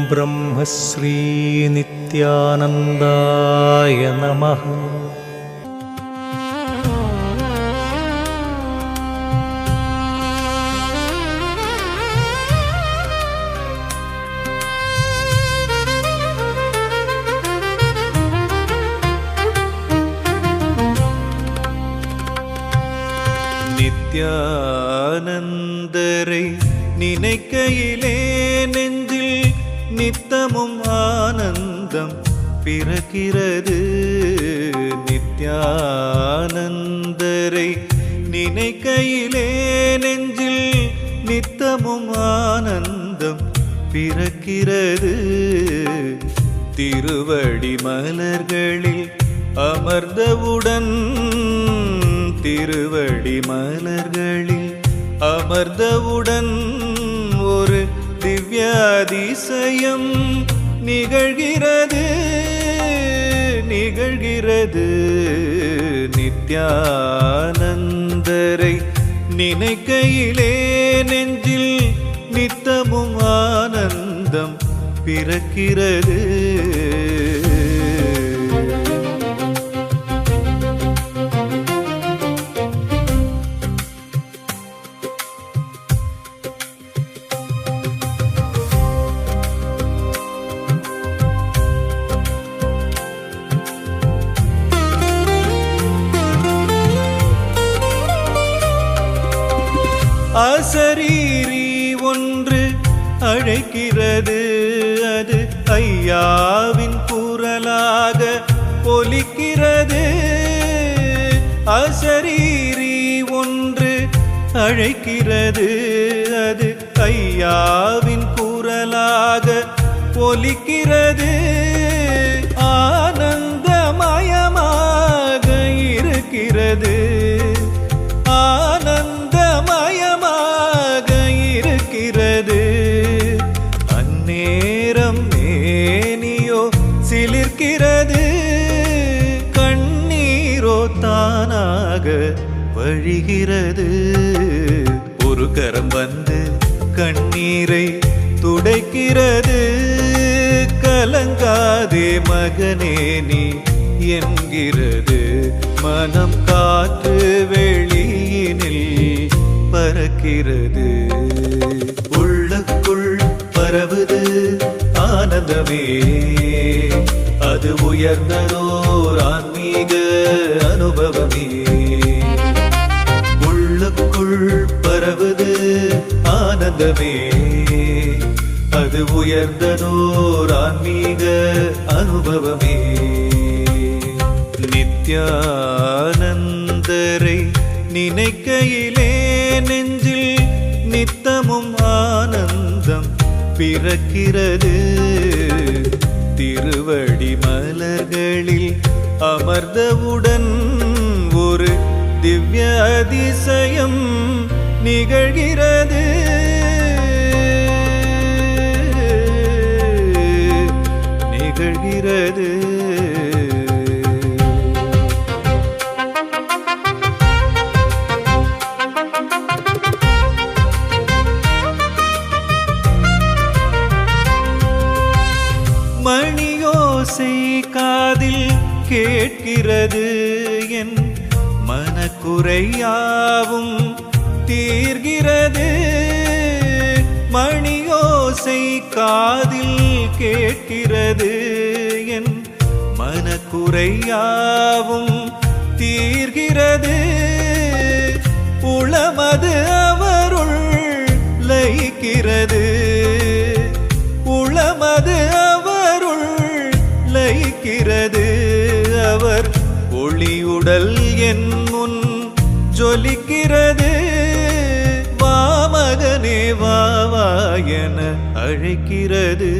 ब्रह्मश्री नित्यानन्दाय नमः। நித்யானந்தரை நினைக்கையிலே நெஞ்சில் நித்தமும் ஆனந்தம் பிறக்கிறது. நித்யானந்தரை நினைக்கையிலே நெஞ்சில் நித்தமும் ஆனந்தம் பிறக்கிறது. திருவடி மலர்களில் அமர்ந்தவுடன் திருவடி மலர்களில் அமர்ந்தவுடன் ஒரு திவ்ய அதிசயம் நிகழ்கிறது நிகழ்கிறது. நித்யானந்தரை நினைக்கையிலே நெஞ்சில் நித்தமும் ஆனந்தம் பிறக்கிறது. அசரீரி ஒன்று அழைக்கிறது. அது ஐயாவின் குரலாக ஒலிக்கிறது. அசரீரி ஒன்று அழைக்கிறது. அது ஐயாவின் குரலாக ஒலிக்கிறது. ஆனந்தமயமாக இருக்கிறது. ஆனந்தமயமாக இருக்கிறது. அந்நேரம் மேனியோ சிலிர்க்கிறது. கண்ணீரோ தானாக வழிகிறது. ஒரு கரம் வந்து கண்ணீரை துடைக்கிறது. கலங்காதே மகனே நீ என்கிறது. மனம் காற்று வெளியினில் பறக்கிறது. உள்ளுக்குள் பரவுது ஆனந்தமே. அது உயர்ந்ததோர் ஆன்மீக அனுபவமே. உள்ளுக்குள் பரவுது ஆனந்தமே. அது உயர்ந்ததோர் ஆன்மீக அனுபவமே. நித்யானந்தரை நினைக்கையிலே நெஞ்சில் நித்தமும் ஆனந்தம் பிறக்கிறது. திருவடி மலர்களில் அமர்ந்தவுடன் ஒரு திவ்ய அதிசயம் நிகழ்கிறது நிகழ்கிறது. மணியோசை காதில் கேட்கிறது. என் மனக்குறையாவும் தீர்கிறது. மணியோசை காதில் கேட்கிறது. என் மனக்குறையாவும் தீர்கிறது. உளமது அவருள் லயிக்கிறது. உளமது அவருள் லயிக்கிறது. அவர் ஒளியுடல் என் முன் ஜொலிக்கிறது. வாமகனே வாவா என அழைக்கிறது.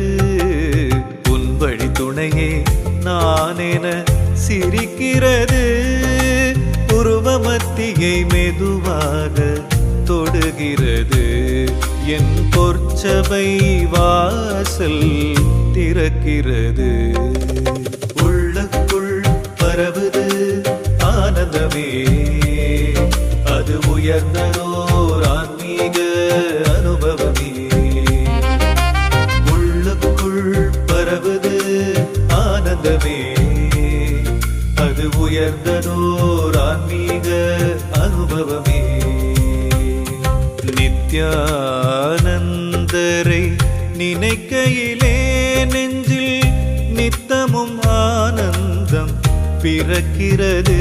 உன் வழி துணையே நான் மானென சிரிக்கிறது. உருவமத்தியை மெதுவாக தொடுகிறது. என் பொற்சபை வாசல் திறக்கிறது. உள்ளுக்குள் பரவுது ஆனந்தமே, அது உயர்ந்ததோர் ஆன்மீக அனுபவமே. உள்ளுக்குள் பரவுது ஆனந்தமே, அது உயர்ந்ததோர் ஆன்மீக அனுபவமே. நித்யானந்தரை நினைக்கையிலே நெஞ்சில் நித்தமும் ஆனந்தம் பிறக்கிறது.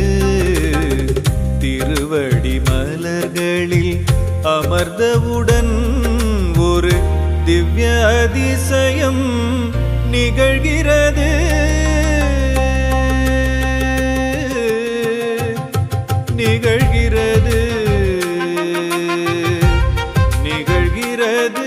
திருவடி மலர்களில் அமர்ந்தவுடன் ஒரு திவ்ய அதிசயம் நிகழ்கிறது. நிகழ்கிறது நிகழ்கிறது.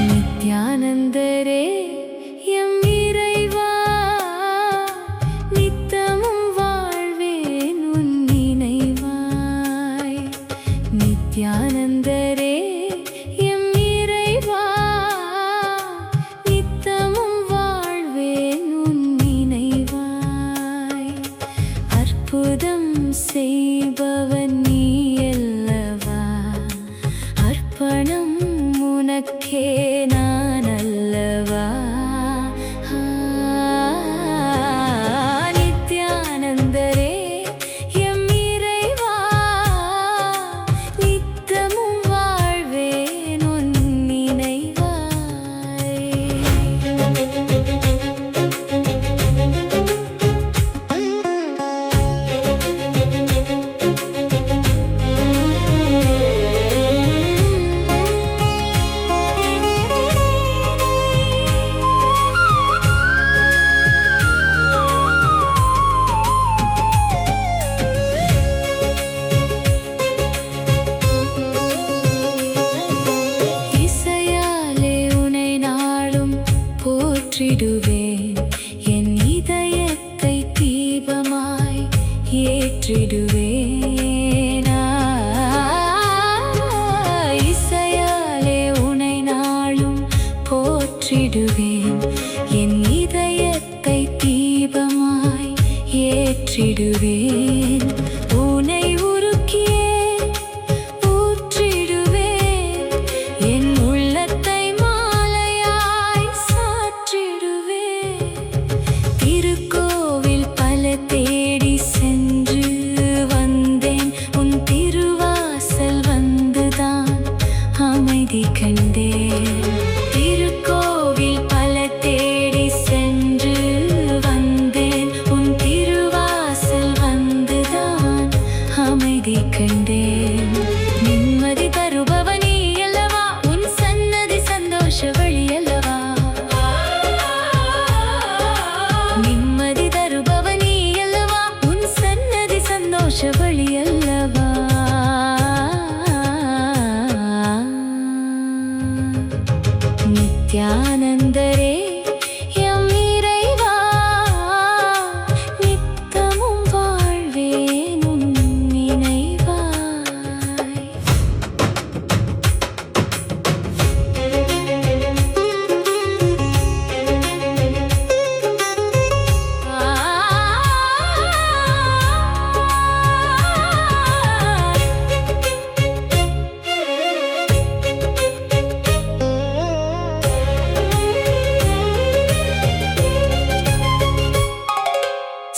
நித்யானந்தரே எம் இறைவா, நித்தமும் வாழ்வேன் உன் நினைவாய். நித்யானந்தரே எம் இறைவா, நித்தமும் வாழ்வேன் உன் நினைவாய். அற்புதம் செய்பவன் நீ அல்லவா, அர்ப்பணம் உனக்கே நான் அல்லவா. நித்யானந்தரே எம் இறைவா, நித்தமும் வாழ்வேன் உன் நினைவாய். ஏற்றிடுவேன் என் இதயத்தை தீபமாய் ஏற்றிடுவேன். இசையாலே உனை நாளும் போற்றிடுவேன், என் இதயத்தை தீபமாய் ஏற்றிடுவேன். உனை உருக்கியே ஊற்றிடுவேன், என் உள்ளத்தை மாலையாய் சாற்றிடுவேன். திருக்கோவில் பல தேடி சென்று வந்தேன், உன் திருவாசல் வந்துதான் அமைதி கண்டேன். திருக்கோவில் பல தேடி சென்று வந்தேன், உன் திருவாசல் வந்துதான் அமைதி கண்டேன். நிம்மதி தருபவனே அல்லவா, உன் சன்னதி சந்தோஷ வழி அல்லவா. நிம்மதி தருபவனே அல்லவா, உன் சன்னதி சந்தோஷ வழி அல்லவா. நித்யானந்தரே எம் இறைவா, நித்தமும் வாழ்வேன் உன் நினைவாய்.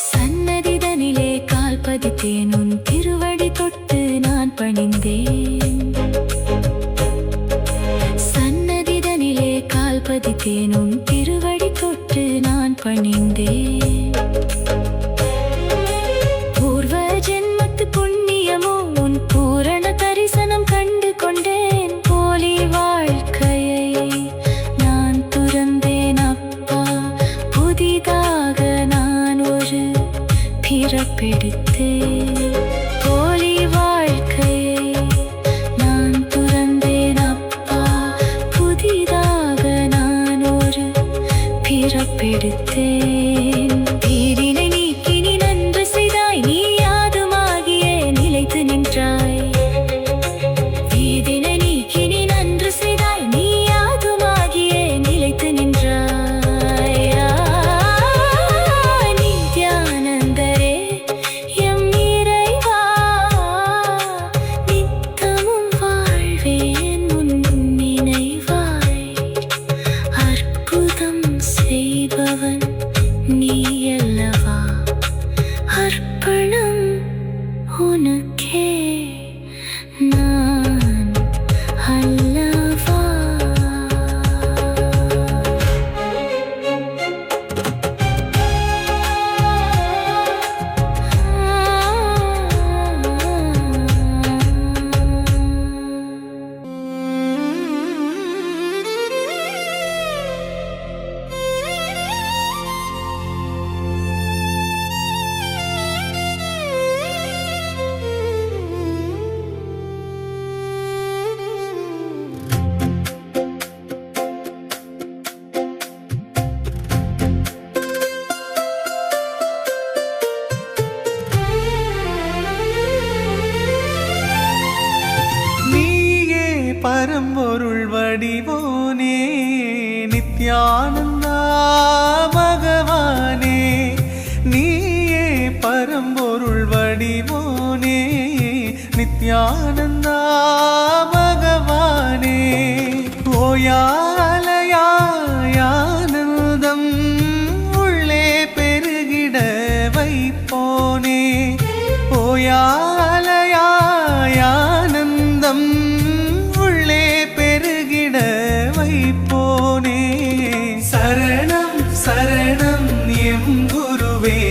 சன்னதிதனிலே கால் பதித்தேன், உன் திருவடி தொட்டு நான் பணிந்தேன். பிறப்பெடுத்தேன். போலி வாழ்க்கையை நான் துறந்தேன் அப்பா. புதிதாக நான் ஒரு பிறப்பெடுத்தேன். தீரினை நீக்கி நீ நன்மை செய்தாய். நீ யாதுமாகியே நிலைத்து நின்றாய். தீதினை நீக்கி நீ நன்று செய்தாய். நீ யாதுமாகியே நிலைத்து நின்றாய். நித்யானந்தரே எம் இறைவா, நித்தமும் வாழ்வேன் உன் நினைவாய். அற்புதம் செய்பவன் நீ அல்லவா. அர்ப்பணம் உனக்கே நான் அல்லவா. பரம்பொருள் வடிவோனே, நித்யானந்தா பகவானே. நீயே பரம்பொருள் வடிவோனே, நித்யானந்தா பகவானே. ஓயாலயானந்தம் உள்ளே பெருகிட வைப்போனே. ஓயாலயானந்தம் வைப்போனே. சரணம் சரணம் எம் குருவே,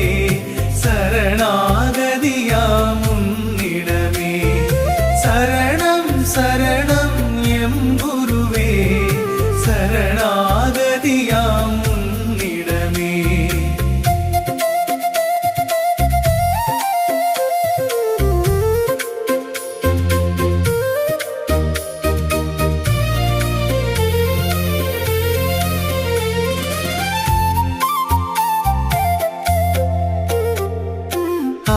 சரணாகதியாம் உன்னிடமே. சரணம் சரணம் எம் குருவே, சரணாகதியாம் உன்னிடமே.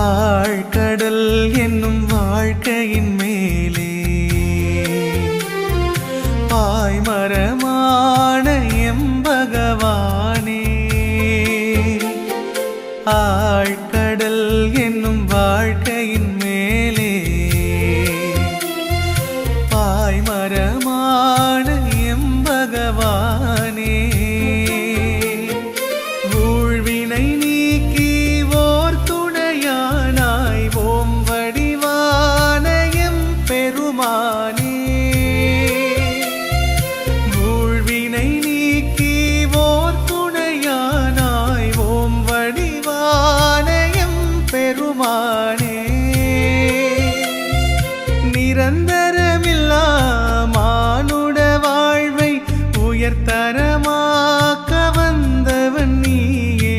ஆழ்கடல் என்னும் வாழ்க்கையின் மேலே பாய்மரமான எம் பகவானே. ஆழ்கடல் என்னும் வாழ்க்கையின் மேலே பாய்மரமான எம் பகவானே. ஊழ்வினை நீக்கி ஓர் துணையானாய் ஓம் வடிவான எம் பெருமானே. ஊழ்வினை நீக்கி ஓர் துணையானாய் ஓம் வடிவான எம் பெருமானே. நிரந்தரமில்லா மானுட வாழ்வை உயர்தரமாக்க வந்தவன் நீயே.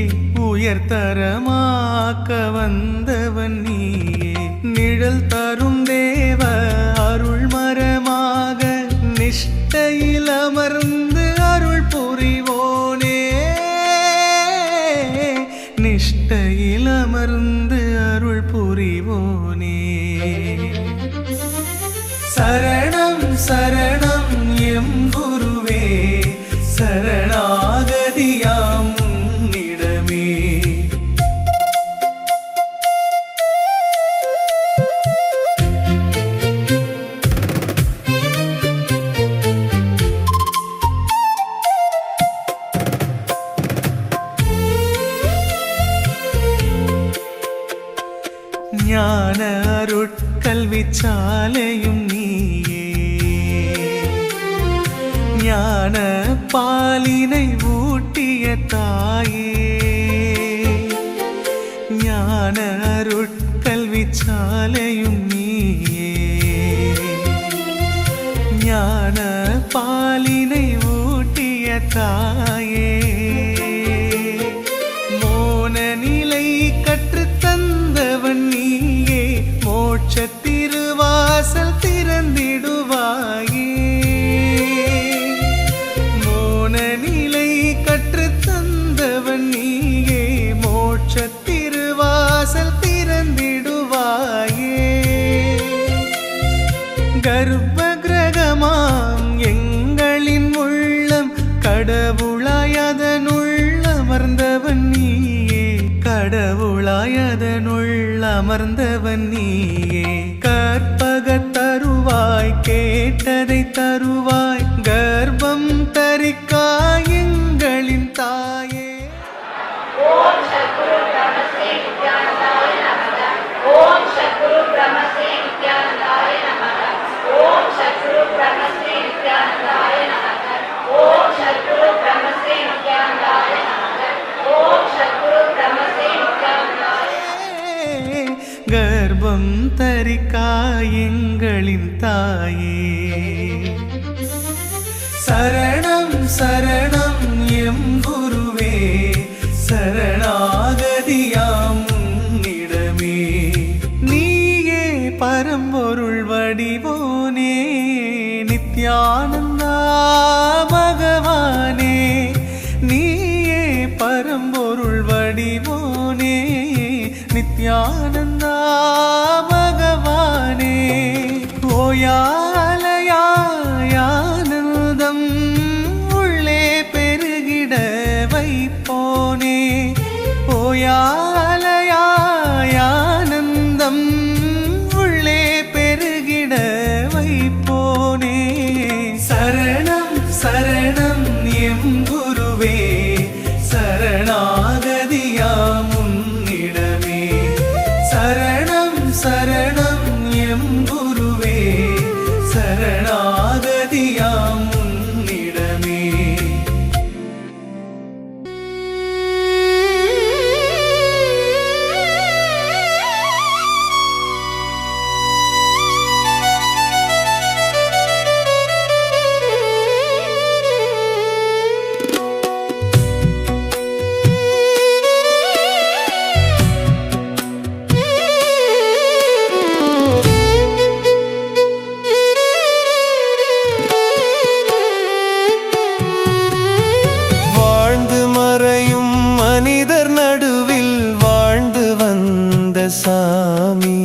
உயர்தரமாக்க வந்தவன் நீயே. நிழல் தரும் தேவ அருள் மரமாக நிஷ்டையில் அமர்ந்து அருள் புரிவோனே. நிஷ்டையில் அமர்ந்து அருள் புரிவோனே. சரணம் சரணம் எம் குருவே, சரணாகதியாம் உன்னிடமே. ஞான அருட்கல்விச்சாலையும் நீயே. ஞான பாலினை ஊட்டிய தாயே. ஞான அருட்கல்விச்சாலையும் நீயே. ஞான பாலினை ஊட்டிய தாயே. மோன நிலை கற்றுத்தந்த அமர்ந்தவன் நீயே. கற்பக தருவாய் கேட்டதை தருவாய் கர்ப்பம் தரிக்காய் எங்களின் தாயே. ஓம் சத்குரு பிரம்மஸ்ரீ நித்யானந்தாய நமக. ஓம் சத்குரு பிரம்மஸ்ரீ நித்யானந்தாய நமக. ஓம் சத்குரு பிரம்மஸ்ரீ நித்யானந்தாய நமக. ஓம் சத்குரு பிரம்மஸ்ரீ நித்யானந்தாய நமக. ஓம் சத்குரு பிரம்மஸ்ரீ நித்யானந்தாய. கர்ப்பம் தரிக்காய் எங்களின் தாயே. சரணம் சரணம் எம் குருவே, சரணாகதியாம் உன்னிடமே. நீயே பரம்பொருள் வடிவோனே, நித்யானந்தா பகவானே. நீயே பரம்பொருள் வடிவோனே, நித்யானந்தா பகவானே. ஓயாலயானந்தம் உள்ளே பெருகிட வைப்போனே. ஓயாலயானந்தம் உள்ளே பெருகிட வைப்போனே. சரணம் சரணம் எம் குருவே, சரணாகதியாம் உன்னிடமே. சரணம் சரணம் எம் குருவே, சரணாகதியாம் உன்னிடமே. மனிதர் நடுவில் வாழ்ந்து வந்த சாமி.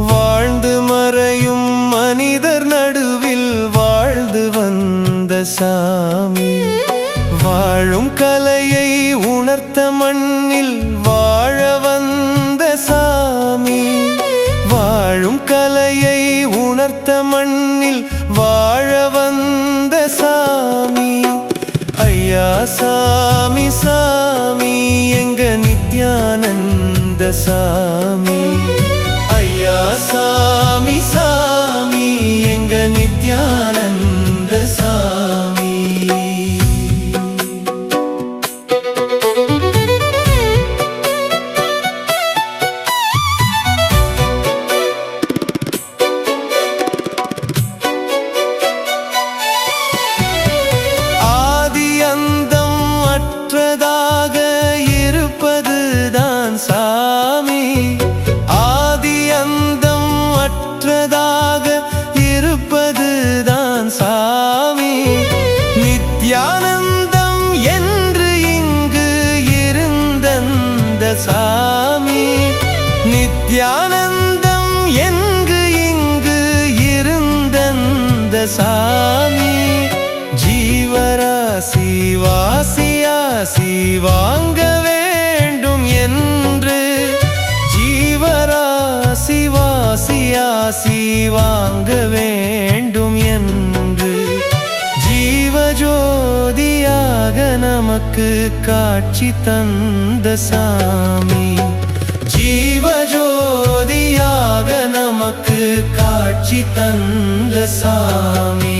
வாழ்ந்து மறையும் மனிதர் நடுவில் வாழ்ந்து வந்த சாமி. வாழும் கலையை உணர்த்த மண்ணில் வாழ வந்த சாமி. வாழும் கலையை உணர்த்த மண்ணில் வாழ வந்த சாமி. ஐயா சாமி சாமி எங்க நித்யானந்த சாமி. ஐயா சாமி சாமி எங்க நித்யானந்த சாமி. அற்றதாக இருப்பதுதான் சாமி. ஆதி அந்தம் அற்றதாக இருப்பதுதான் சாமி. நித்யானந்தம் என்று இங்கு இருந்தந்த சாமி. நித்யானந்தம் எங்கு இங்கு இருந்தந்த சாமி. ஜீவராசி வாசியாசி வாங்க வேண்டும் என்று. ஜீவராசி வாசியாசி வாங்க வேண்டும் என்று. ஜீவஜோதியாக நமக்கு காட்சி தந்த சாமி. ஜீவஜோதியாக நமக்கு காட்சி தந்த சாமி.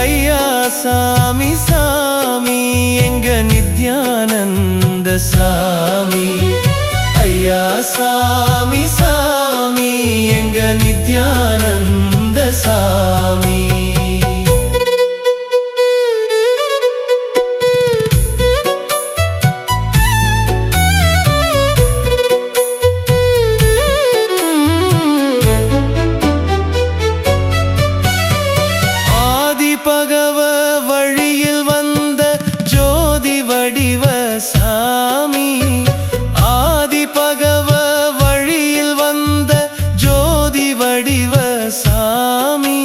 ஐயா சாமி சாமி எங்க நித்யானந்த சாமி. ஐயா சாமி சாமி எங்க நித்யானந்த சாமி. பகவ வழியில் வந்த ஜோதி வடிவ சாமி. ஆதி பகவ வழியில் வந்த ஜோதி வடிவ சாமி.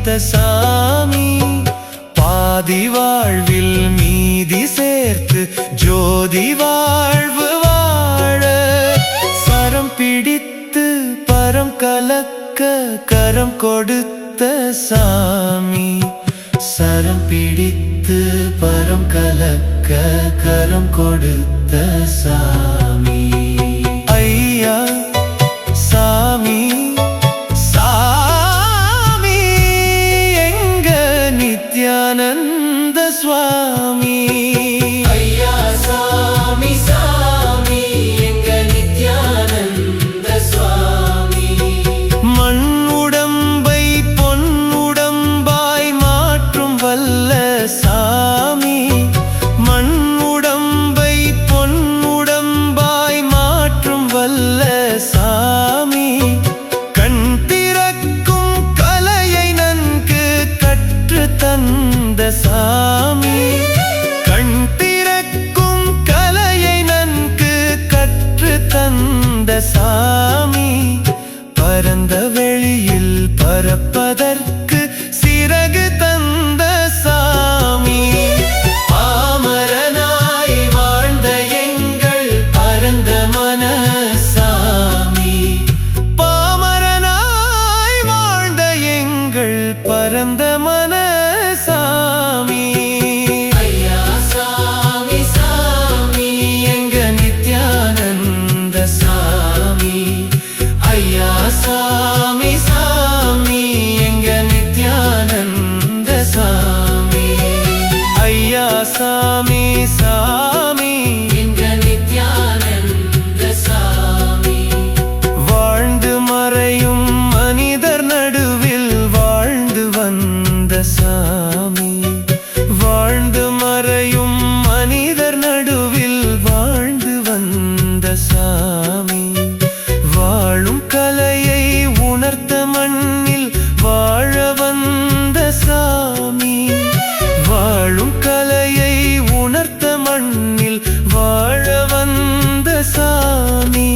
வைத்த சாமி பாதி வாழ்வில் மீதி சேர்த்து ஜோதி வாழ்வு வாழ சரம் பிடித்து பரம் கலக்க கரம் கொடுத்த சாமி சரம் பிடித்து பரம் கலக்க கரம் கொடுத்த சாமி ஐயா சாமி சாமி எங்க நித்யானந்த சுவாமி ஐயா சாமி சாமி எங்க நித்யானந்த சுவாமி மண் உடம்பை பொன் உடம்பாய் மாற்றும் வல்ல சாமி மண் உடம்பை பொன் உடம்பாய் மாற்றும் வல்ல சாமி கண் திறக்கும் கலையை நன்கு கற்று தந்த சாமி கண் திறக்கும் கலையை நன்கு கற்று தந்த சாமி பரந்த வெளியில் பறப்பதற்கு சிறகு தந்த சாமி பாமரனாய் வாழ்ந்த எங்கள் பரந்த மனசாமி பாமரனாய் வாழ்ந்த எங்கள் பரந்த மனசாமி ஐயா சாமி சாமி எங்க நித்யானந்த சாமி ஐயா சாமி சாமி எங்க நித்யானந்த சாமி ஐயா சாமி சாமி எங்க நித்யானந்த சாமி வாழ்ந்து மறையும் மனிதர் நடுவில் வாழ்ந்து வந்த சாமி வாழ்ந்து மறையும் மனிதர் நடுவில் வாழ்ந்து வந்த சாமி வாழும் கலையை உணர்த்த மண்ணில் வாழ வந்த சாமி வாழும் கலையை உணர்த்த மண்ணில் வாழ வந்த சாமி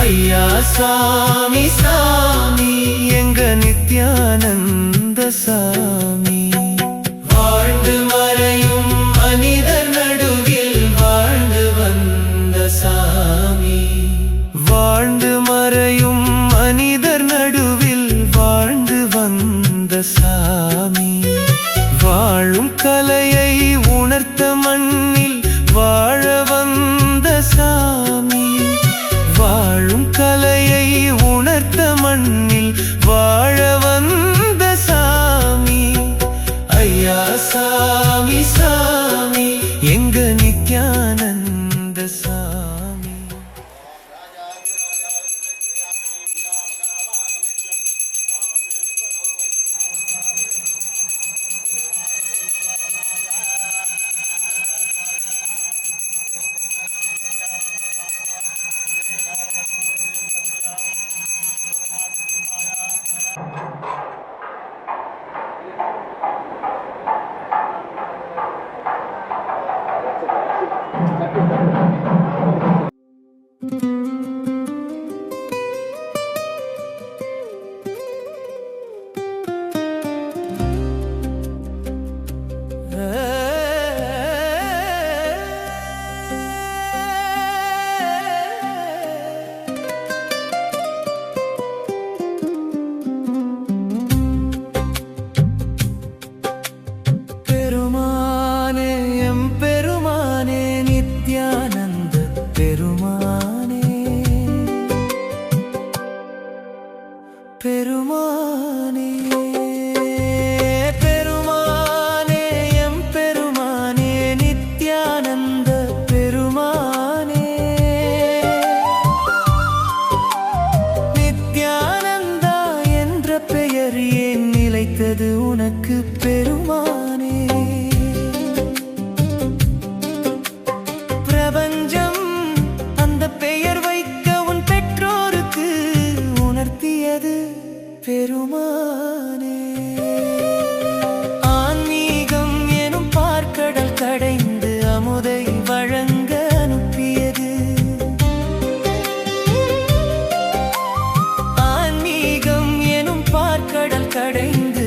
ஐயா சாமி சாமி எங்க நித்யானந்த சாமி வாழ்ந்து மறையும் மனிதர் நடுவில் வாழ்ந்து வந்த சாமி வாழ்ந்து மறையும் மனிதர் நடுவில் வாழ்ந்து வந்த சாமி வாழும் கலையை உணர்த்த மண்ணில் வாழ வந்த சாமி வாழும் கலையை உணர்த்த மண்ணில் வாழ வந்த சாமி ஐயா சாமி சாமி எங்க நித்யானந்த சாமி பெருமானே பெருமானே எம் பெருமானே நித்யானந்த பெருமானே நித்யானந்தா என்ற பெயர் ஏன் நிலைத்தது உனக்கு பெருமானே பிரபஞ்சம் அந்த பெயர் வைக்க உன் பெற்றோருக்கு உணர்த்தியது பெருமானே ஆன்மீகம் எனும் பார்க்கடல் கடைந்து அமுதை வழங்க அனுப்பியது ஆன்மீகம் எனும் பார்க்கடல் கடைந்து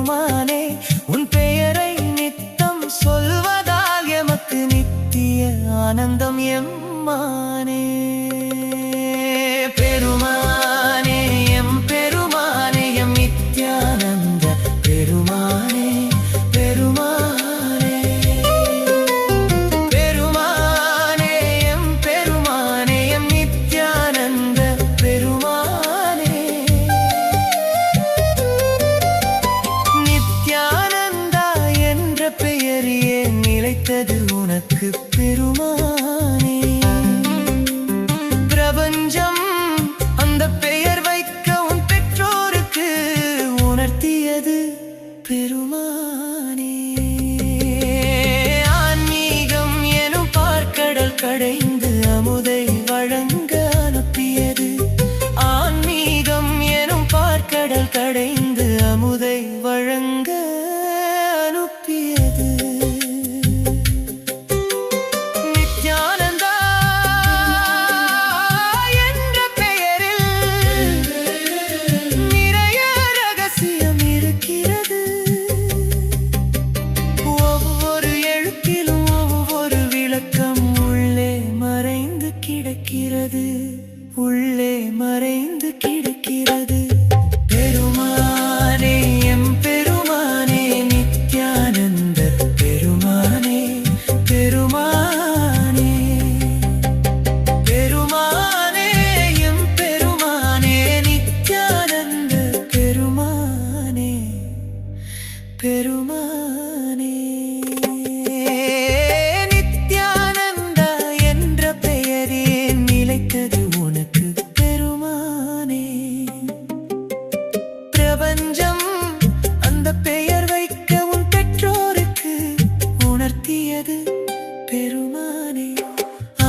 பெருமானே உன் பெயரை நித்தம் சொல்வதால் எமக்கு நித்திய ஆனந்தம் எம்மானே. பெருமானே எம் பெருமானே எம் நித்யானந்த பெருமானே பெருமானே. பெருமானே எம் பெருமானே எம் நித்யானந்த பெருமானே. நித்யானந்தா என்ற பெயர் ஏன் நிலைத்தது உனக்கு பெருமானே? பிரபஞ்சம் அந்த பெயர் வைக்க உன் பெற்றோருக்கு உணர்த்தியது பெருமானே. ஆன்மீகம் எனும் பார்க்கடல் கடைந்து அமுதை வழங்க அனுப்பியது. ஆன்மீகம் எனும் பார்க்கடல் கடைந்து அமுதை வழங்க அனுப்பியது. நித்யானந்தா என்ற பெயரில் நிறைய ரகசியம் இருக்கிறது. ஒவ்வொரு எழுத்திலும் ஒவ்வொரு விளக்கம் உள்ளே மறைந்து கிடக்கிறது, உள்ளே மறைந்து கிடக்கிறது. பெருமானே எம் பெருமானே நித்யானந்த பெருமானே பெருமானே. பெருமானே எம் பெருமானே நித்யானந்த பெருமானே பெருமானே. நித்யானந்தா என்ற பெயரே நிலைத்தது உனக்கு பெருமானே. பிரபஞ்சம் அந்த பெயர் வைக்க உன் பெற்றோருக்கு உணர்த்தியது பெருமானே.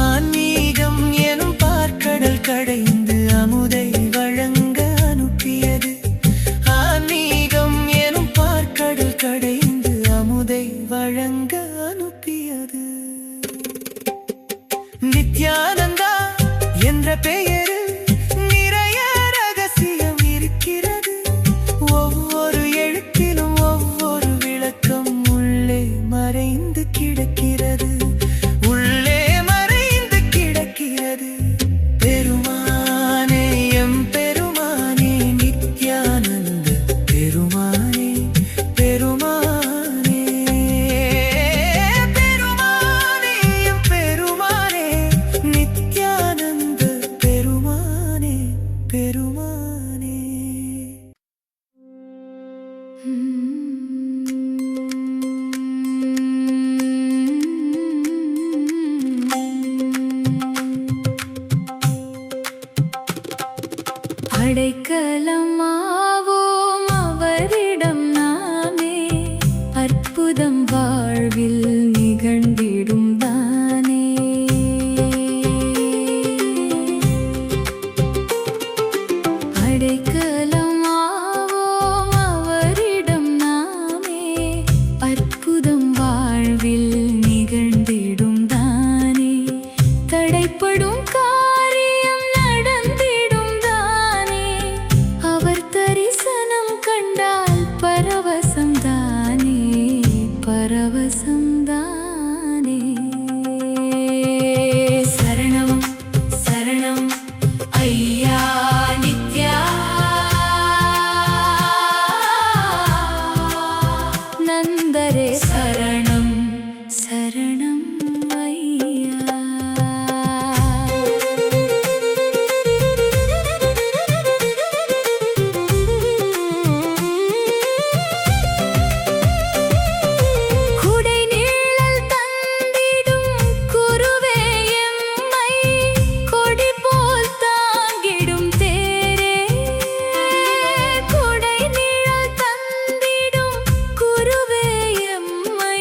ஆன்மீகம் எனும் பார்க்கடல் கடைந்து அமுதை வழங்க அனுப்பியது. ஆன்மீகம் எனும் பார்க்கடல் கடைந்து அமுதை வழங்க அனுப்பியது. நித்யானந்தா என்ற பெயரில் நிறைய ரகசியம் இருக்கிறது. ஒவ்வொரு எழுத்திலும் ஒவ்வொரு விளக்கம் உள்ளே மறைந்து கிடக்கிறது, உள்ளே மறைந்து கிடக்கிறது. பெருமானே எம் பெருமானே நித்யானந்த பெருமானே பெருமானே. பெருமானே எம் பெருமானே நித்யானந்த பெருமானே பெருமானே. அடைக்கலமாவோம் அவரிடம் நாமே, அற்புதம் வாழ்வில் நிகழ்ந்திடும் தானே. அடைக்கலமாவோம் அவரிடம் நாமே, அற்புதம் வாழ்வில் நிகழ்ந்திடும் தானே. தடைப்படும் காரியம் நடந்திடும் தானே, அவர் தரிசனம் கண்டால் பரவசம் தானே பரவசம் தானே. சரணம் சரணம் ஐயா நித்யா நந்தரே. சரணம் சரணம் ஐயா. குடை நீழல் தந்திடும் குருவே எம்மை, கொடி போல் தாங்கிடும் தேரே. குடை நீழல் தந்திடும் குருவே எம்மை,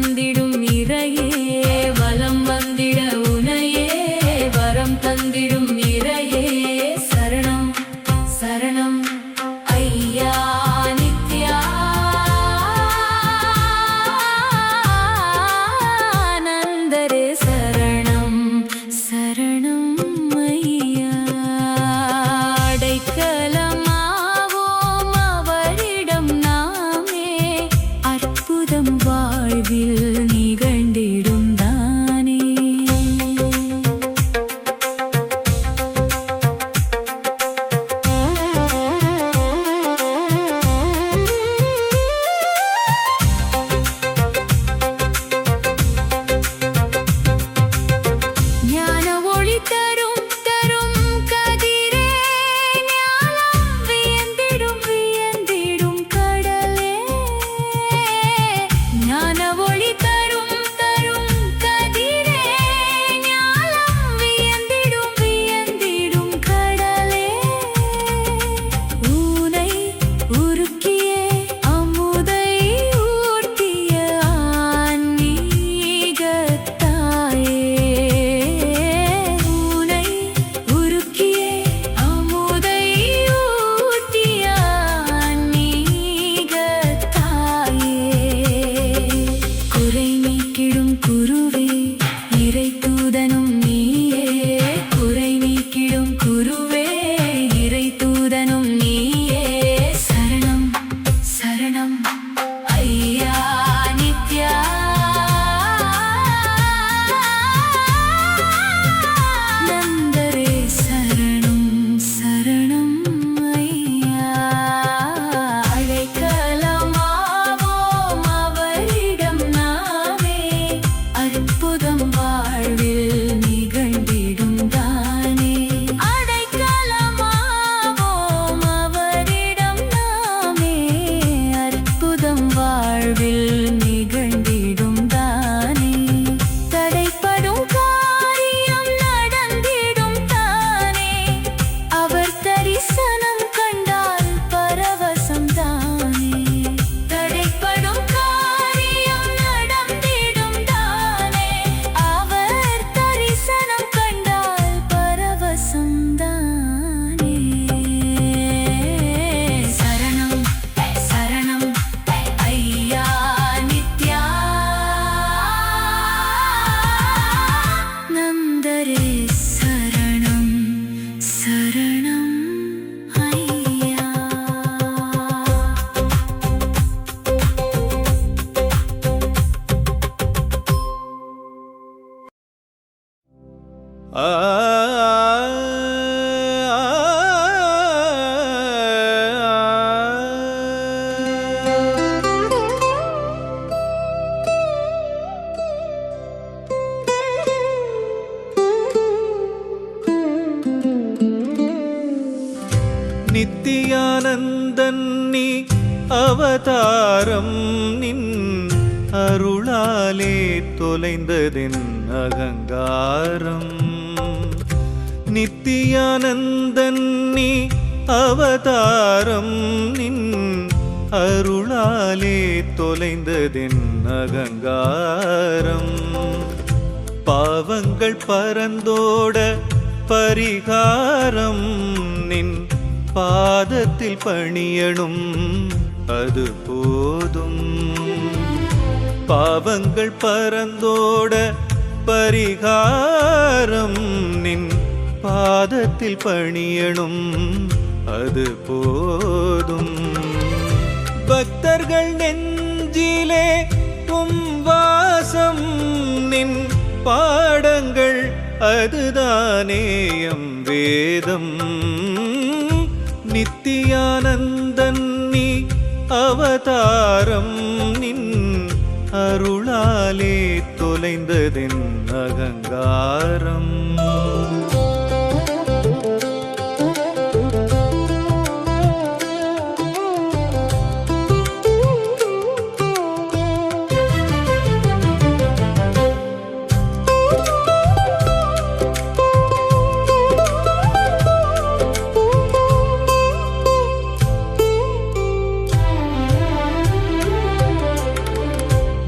வந்திடும் இறையே வலம் வந்திட உனையே வரம் தந்திடும் இறையே சரணம் சரணம் ஐயா நித்யானந்தரே சரணம் சரணம் ஐயா அடைக்கலமாவோம் அவரிடம் நாமே அற்புதம் வாழ்வில் நிகழ்ந்திடும் தானே ஞான ஒளி தரும் தரும் கதிரே ஞானம் வியந்திடும் வியந்திடும் கடலே ஞான ஒளி தரும் தரும் கதிரே ஞானம் வியந்திடும் வியந்திடும் கடலே ஊனை உருக்கியே அமுதை ஊர்த்திய ஆன்மீகத்தாயே ஊனை உருக்கியே அமுதை ஊர்த்திய ஆன்மீகத்தாயே குறை நீக்கிடும் குருவே இறை தூதனும் நீயே குறை நீக்கிடும் குருவே இறை தூதனும் நீயே சரணம் சரணம் ஐயா நித்யானந்தரே சரணம் சரணம் ஐயா அழைக்கலமாவோம் அவரிடம் நாமே அற்புதம் வாழ்வில் நிகழ்ந்திடும் தானே அடைக்கலமாவோம் அவரிடம் நாமே அற்புதம் வாழ்வில் நிகழ்ந்திடும் தானே தடைப்படும் காரியம் நடந்திடும் தானே அவர் தரிசனம் கண்டால் பரவசம் தானே தடைப்படும் காரியம் நடந்திடும் தானே அவர் தரிசனம் கண்டால் பரவசம் தானே சரணம் சரணம் ஐயா நித்யானந்தரே சரணம் சரணம் ஐயா ஆ நித்தியானந்தன் நீ அவதாரம் நின் அருளாலே தொலைந்ததென் அகங்காரம் நித்தியானந்தன் நீ அவதாரம் நின் அருளாலே தொலைந்ததென் அகங்காரம் பாவங்கள் பரந்தோட பரிகாரம் நின் பாதத்தில் பணியணும் அது போதும் பாவங்கள் பரந்தோட பரிகாரம் நின் பாதத்தில் பணியணும் அது போதும் பக்தர்கள் நெஞ்சிலே வாசம் நின் பாடங்கள் அதுதானேயம் வேதம் நித்தியானந்தன் நீ அவதாரம் நின் அருளாலே தொலைந்ததென் அகங்காரம்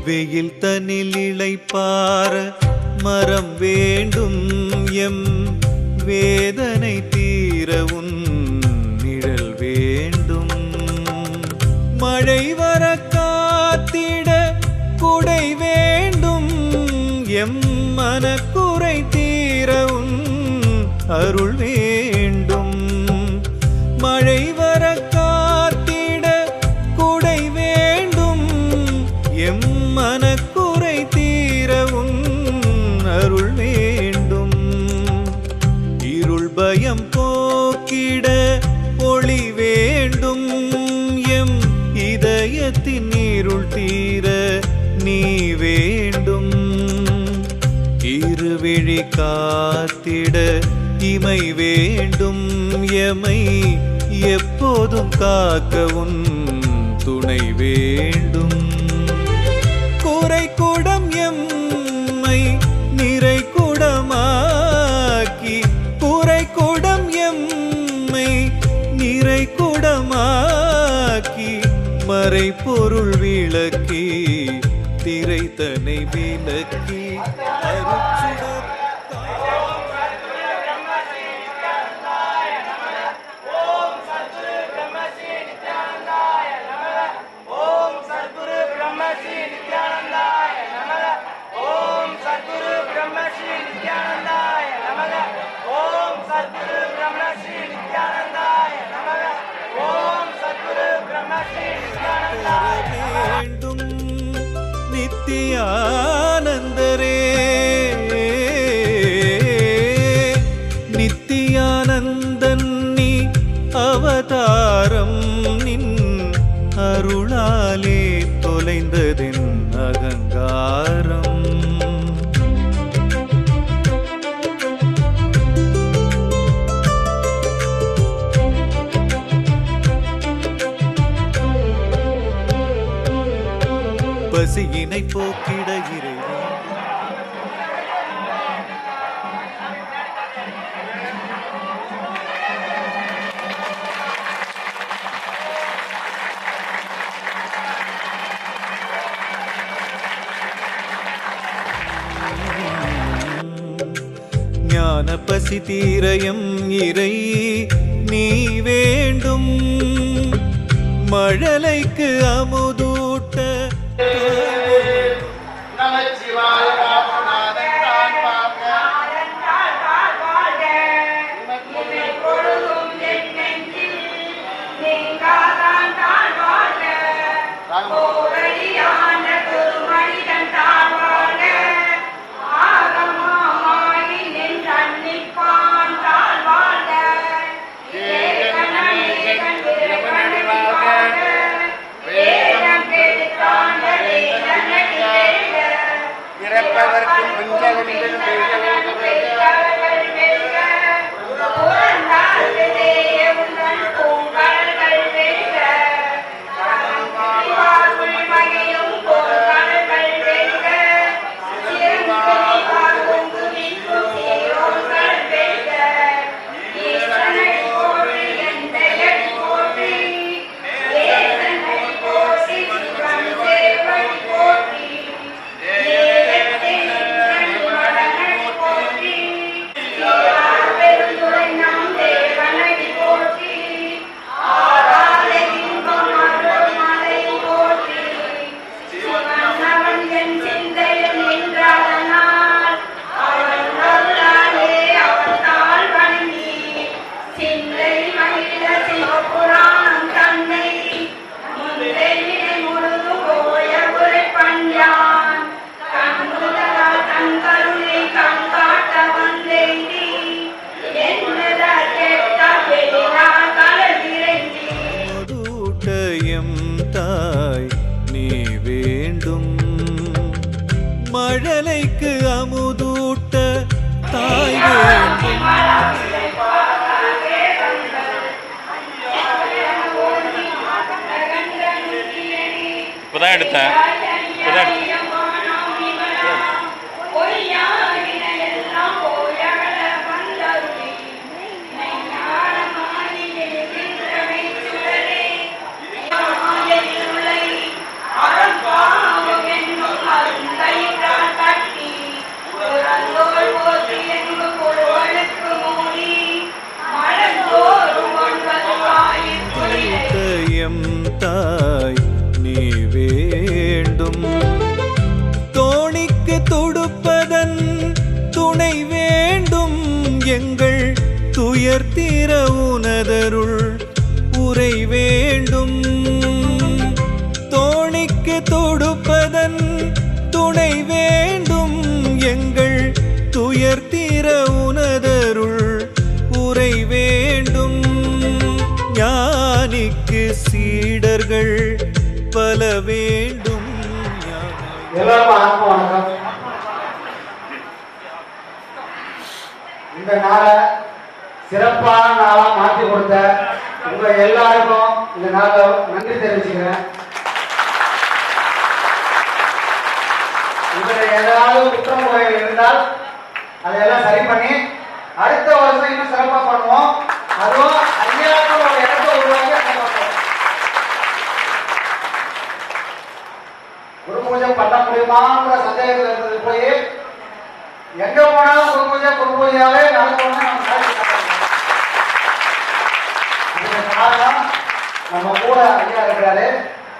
வெயில் தனி தன்னில் இளைப்பார மரம் வேண்டும் எம் வேதனை தீர உன் நிழல் வேண்டும். மழை வர காத்திட குடை வேண்டும் எம் மனக்குறை தீர உன் அருள் வேண்டும். மழை வர காத்திட குடை வேண்டும் எம் மனக்குறை தீர உன் அருள் வேண்டும். இருள் பயம் போக்கிட ஒளி வேண்டும் எம் இதயத்தின் இருள் தீர நீ வேண்டும். இருவிழி காத்திட இமை வேண்டும் எமை எப்போதும் காக்க உன் துணை வேண்டும். குறை குடம் எம்மை நிறை குடமாக்கி குறை குடம் எம்மை நிறை குடமாக்கி மறை பொருள் விளக்கி திரைத்தனை விளக்கி அருட்சுடர் வேண்டும் நித்தியானந்தரே. நித்தியானந்தன் நீ அவதாரம் நின் அருளாலே தொலைந்ததென் அகங்காரம். பசியினை போக்கிட இறைவா ஞான பசி தீரயம் இறை நீ வேண்டும். மழலைக்கு அமுதூட்ட நமச்சிவாய ராமநாதன் தான் பார்க்க இறப்பதற்கும் தாய் நீ வேண்டும். மழலைக்கு அமுதூட்ட தாய் வேண்டும். இப்பதான் எடுத்தேன். அறம் பாவம் என்னும் அருந்தை தோணிக்கு தொடுப்பதன் துணை வேண்டும் எங்கள் துயர் தீர உனதருள் உரை வேண்டும். தோணிக்கு தொடுப்பதன் துணை வேண்டும் எங்கள் துயர் தீர உனதருள் உரை வேண்டும். ஞானிக்கு சீடர்கள் பல வேண்டும். எல்லாருக்கும் ஆத்ம வணக்கம். இந்த நாளை சிறப்பான நாளா மாற்றி கொடுத்த உங்க எல்லாருக்கும் இந்த நாளை நன்றி தெரிவிச்சுக்கிறேன். இதுல ஏதாவது குற்றம் குறைகள் இருந்தால் அதையெல்லாம் சரி பண்ணி அடுத்த வருஷம் இன்னும் சிறப்பா பண்ணுவோம். அதுவும் ஐயாவுக்கு ஒரு இடத்தை உருவாக்கி குரு பூஜை பண்ண முடியுமான்ற சந்தேகத்தில் இருந்தது போய் எங்க போனாலும் குரு பூஜையாவே நடக்கணும்னு காரணம் நம்ம கூட ஐயா இருக்கிறாரு.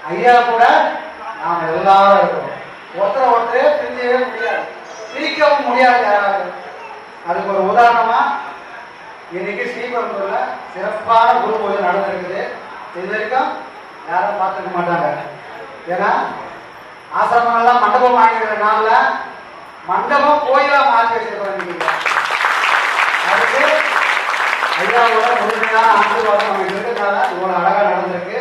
ஐயா கூட நாம் எல்லாரும் இருக்கிறோம். ஒருத்தரை பிரிஞ்சவே முடியாது, பிரிக்கவும் முடியாது யாராவது. அதுக்கு ஒரு உதாரணமா இன்னைக்கு ஸ்ரீபெரும்புதூர்ல சிறப்பான குரு பூஜை நடந்திருக்குது. இது வரைக்கும் யாரும் பார்த்துக்க மாட்டாங்க. ஏன்னா ஆசிரமங்கள்லாம் மண்டபம் வாங்கிக்கிற நாள்ல மண்டபம் கோயிலா மாற்றி வச்சிருக்கோம். அதுக்கு ஐயாவோட முழுமையான ஆசீர்வாதம் நமக்கு இருக்கிறதுனால இவ்வளவு அழகா நடந்திருக்கு.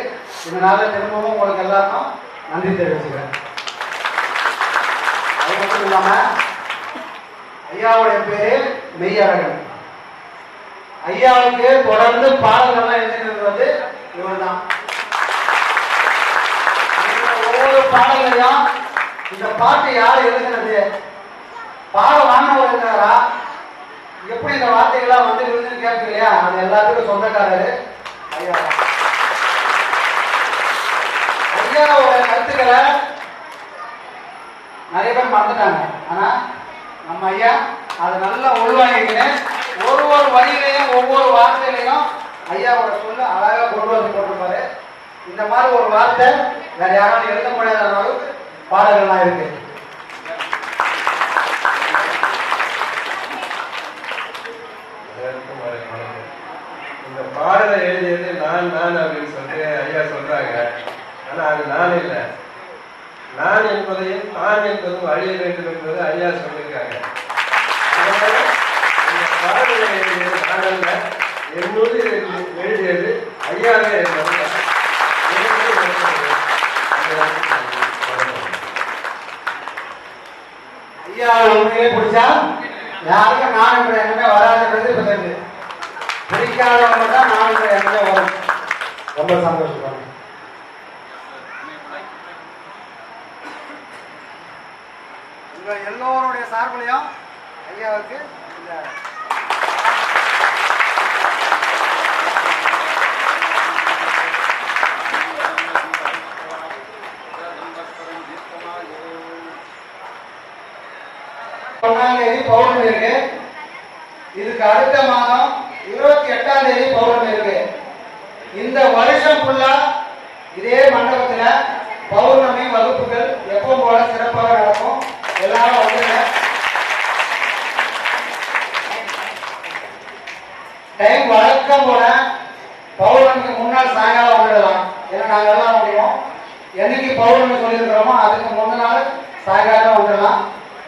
இதனால திரும்பவும் உங்களுக்கு எல்லாருக்கும் நன்றி தெரிவிச்சுக்கிறேன். அது மட்டும் இல்லாம ஐயாவுடைய பேரு மெய்யழகன். ஐயாவுக்கு தொடர்ந்து பாடல்கள்லாம் எழுதினது வந்து இவர் தான். ஒவ்வொரு பாடல்களையும் இந்த பாட்டு யார் எழுதினது, பாடம் வாங்கினவர் இருக்கிறாரா, எப்படி இந்த வார்த்தைகள்லாம் வந்து விழுந்துன்னு கேட்கு இல்லையா, அது எல்லாத்துக்கும் சொந்தக்காரரு ஐயா. ஐயாவோட கருத்துக்களை நிறைய பேர் மறந்துட்டாங்க. ஆனா நம்ம ஐயா அதை நல்லா உள்வாங்கிக்கின்னு ஒரு வரியிலையும் ஒவ்வொரு வார்த்தையிலையும் ஐயாவோட சொல்ல அழகா கொண்டு வந்து போட்டிருப்பாரு. இந்த மாதிரி ஒரு வார்த்தை வேற யாராலும் எழுத முடியாத அளவுக்கு பாடல்கள்லாம் இருக்கு. இந்த பாடலை எழுதியது நான் அப்படின்னு சொல்லிட்டு ஐயா சொல்றாங்க. ஆனா அது நான் இல்லை. நான் என்பதையும் தான் என்பதும் அழிய வேண்டும் என்பது ஐயா சொல்லியிருக்காங்க. இந்த பாடலை எழுதியது நான் அல்ல, என்னோடு எழுதியது ஐயாவே என்பது. ஐயா உண்மையிலே பிடிச்சா யாருக்கும் நான் என்ற எண்ணமே வராதுன்றது இப்ப தெரியுது. பிடிக்காதவங்க தான் நான் என்ற எண்ணமே வரும். ரொம்ப சந்தோஷம். உங்க எல்லோருடைய சார்பிலையும் ஐயாவுக்கு இந்த பௌர்ணமி இருக்கு. இதுக்கு அடுத்த மாதம் 28ஆம் தேதி பௌர்ணமி இருக்கு. இந்த வருஷம் ஃபுல்லா இதே மண்டபத்துல பௌர்ணமி வகுப்புகள் எப்பவும் போல சிறப்பாக நடக்கும். எல்லாரும் வந்துருங்க. டைம் வழக்கம் போல பௌர்ணமிக்கு முன்னாள் சாயங்காலம் வந்துடலாம். ஏன்னா நாங்க எல்லாம் முடியும் என்னைக்கு பௌர்ணமி சொல்லியிருக்கிறோமோ அதுக்கு முந்தின நாள் சாயங்காலம் வந்துடலாம்.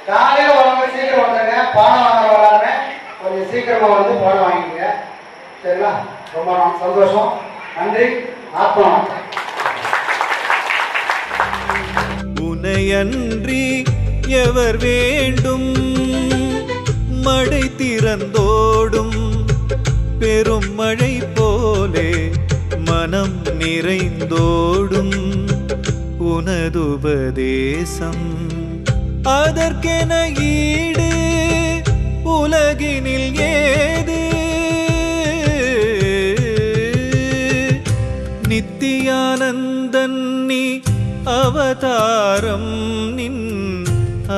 காலையில வரவங்க சீக்கிரம் வந்துடுங்க. பானை வாங்க வராங்க கொஞ்சம் சீக்கிரமா வந்து பானை வாங்கிக்கங்க. சரிங்களா? ரொம்ப சந்தோஷம். நன்றி. ஆத்மா உனையன்றி எவர் வேண்டும், மழை திறந்தோடும் பெரும் மழை போலே மனம் நிறைந்தோடும் உனதுபதேசம் அதற்கென ஈடு உலகினில் ஏது. நித்தியானந்தன் நீ அவதாரம் நின்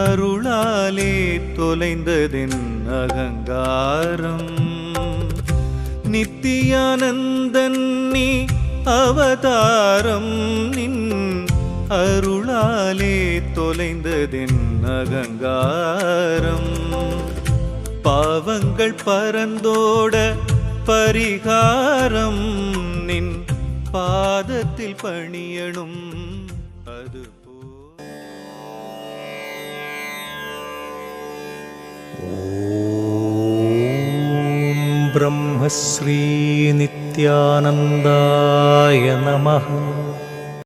அருளாலே தொலைந்ததென் அகங்காரம். நித்தியானந்தன் நீ அவதாரம் நின் அருளாலே தொலைந்ததென் அகங்காரம் பாவங்கள் பரந்தோட பரிகாரம் நின் பாதத்தில் பணியணும் அது ब्रह्मश्री नित्यानन्दाय नमः।